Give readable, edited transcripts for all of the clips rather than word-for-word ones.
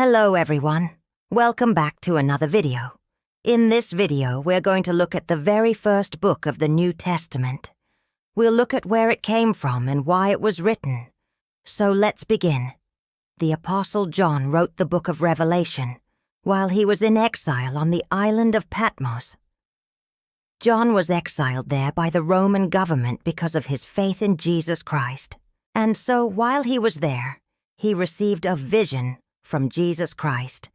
Hello everyone. Welcome back to another video. In this video, we're going to look at the very first book of the New Testament. We'll look at where it came from and why it was written. So let's begin. The Apostle John wrote the book of Revelation while he was in exile on the island of Patmos. John was exiled there by the Roman government because of his faith in Jesus Christ. And so while he was there, he received a vision from Jesus Christ,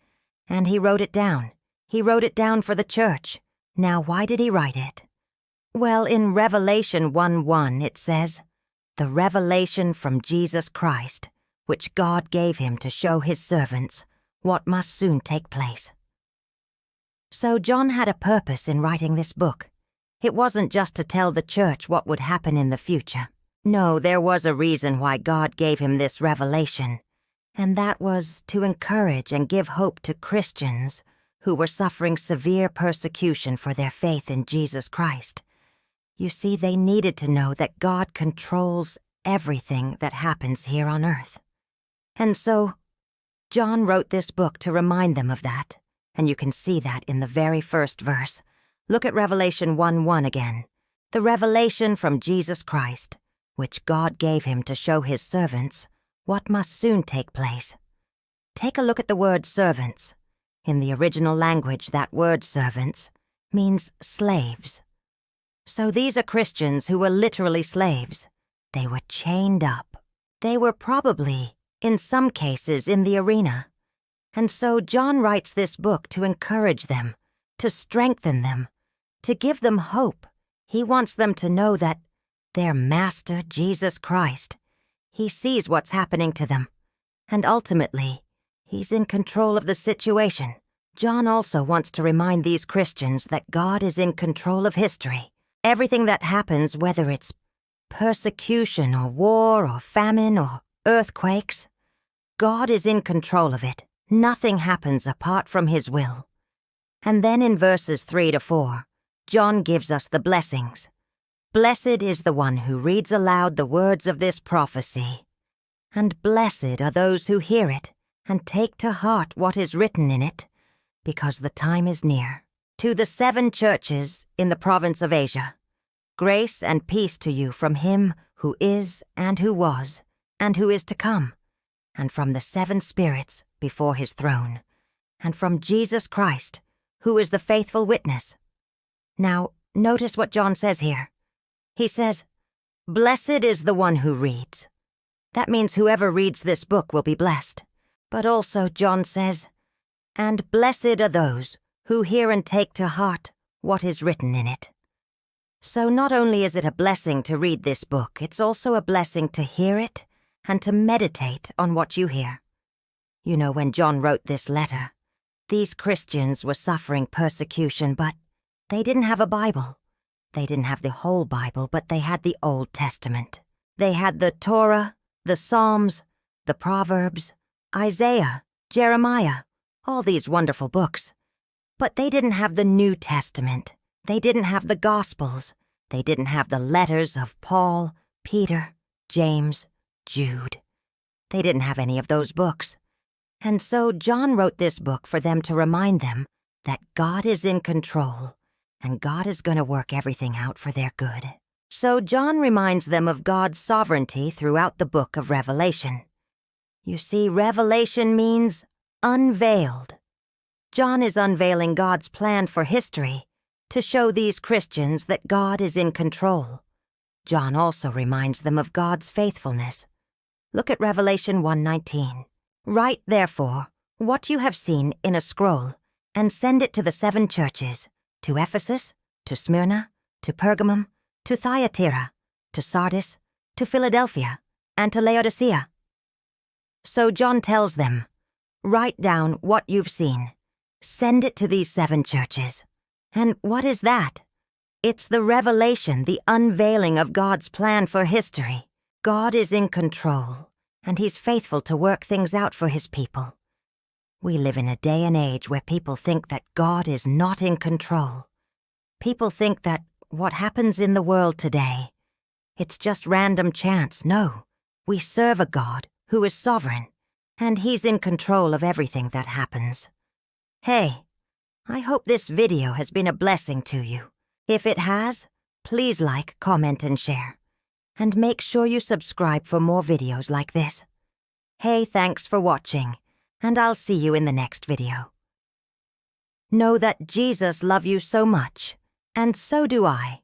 and he wrote it down. He wrote it down for the church. Now, why did he write it? Well, in Revelation 1:1 it says, "The revelation from Jesus Christ, which God gave him to show his servants what must soon take place." So John had a purpose in writing this book. It wasn't just to tell the church what would happen in the future. No, there was a reason why God gave him this revelation, and that was to encourage and give hope to Christians who were suffering severe persecution for their faith in Jesus Christ. You see, they needed to know that God controls everything that happens here on earth. And so, John wrote this book to remind them of that, and you can see that in the very first verse. Look at Revelation 1:1 again. "The revelation from Jesus Christ, which God gave him to show his servants what must soon take place." Take a look at the word servants. In the original language, that word servants means slaves. So these are Christians who were literally slaves. They were chained up. They were probably, in some cases, in the arena. And so John writes this book to encourage them, to strengthen them, to give them hope. He wants them to know that their Master, Jesus Christ, he sees what's happening to them, and ultimately, he's in control of the situation. John also wants to remind these Christians that God is in control of history. Everything that happens, whether it's persecution or war or famine or earthquakes, God is in control of it. Nothing happens apart from his will. And then in verses 3-4, John gives us the blessings. "Blessed is the one who reads aloud the words of this prophecy, and blessed are those who hear it and take to heart what is written in it, because the time is near. To the 7 churches in the province of Asia, grace and peace to you from him who is and who was and who is to come, and from the 7 spirits before his throne, and from Jesus Christ, who is the faithful witness." Now, notice what John says here. He says, "Blessed is the one who reads." That means whoever reads this book will be blessed. But also, John says, "And blessed are those who hear and take to heart what is written in it." So not only is it a blessing to read this book, it's also a blessing to hear it and to meditate on what you hear. You know, when John wrote this letter, these Christians were suffering persecution, but they didn't have a Bible. They didn't have the whole Bible, but they had the Old Testament. They had the Torah, the Psalms, the Proverbs, Isaiah, Jeremiah, all these wonderful books. But they didn't have the New Testament. They didn't have the Gospels. They didn't have the letters of Paul, Peter, James, Jude. They didn't have any of those books. And so John wrote this book for them to remind them that God is in control, and God is going to work everything out for their good. So John reminds them of God's sovereignty throughout the book of Revelation. You see, revelation means unveiled. John is unveiling God's plan for history to show these Christians that God is in control. John also reminds them of God's faithfulness. Look at Revelation 1:19. "Write, therefore, what you have seen in a scroll, and send it to the 7 churches, to Ephesus, to Smyrna, to Pergamum, to Thyatira, to Sardis, to Philadelphia, and to Laodicea." So John tells them, write down what you've seen. Send it to these 7 churches. And what is that? It's the revelation, the unveiling of God's plan for history. God is in control, and he's faithful to work things out for his people. We live in a day and age where people think that God is not in control. People think that what happens in the world today, it's just random chance. No, we serve a God who is sovereign. and He's in control of everything that happens. Hey, I hope this video has been a blessing to you. If it has, please like, comment, and share. And make sure you subscribe for more videos like this. Hey, thanks for watching, and I'll see you in the next video. Know that Jesus loves you so much, and so do I.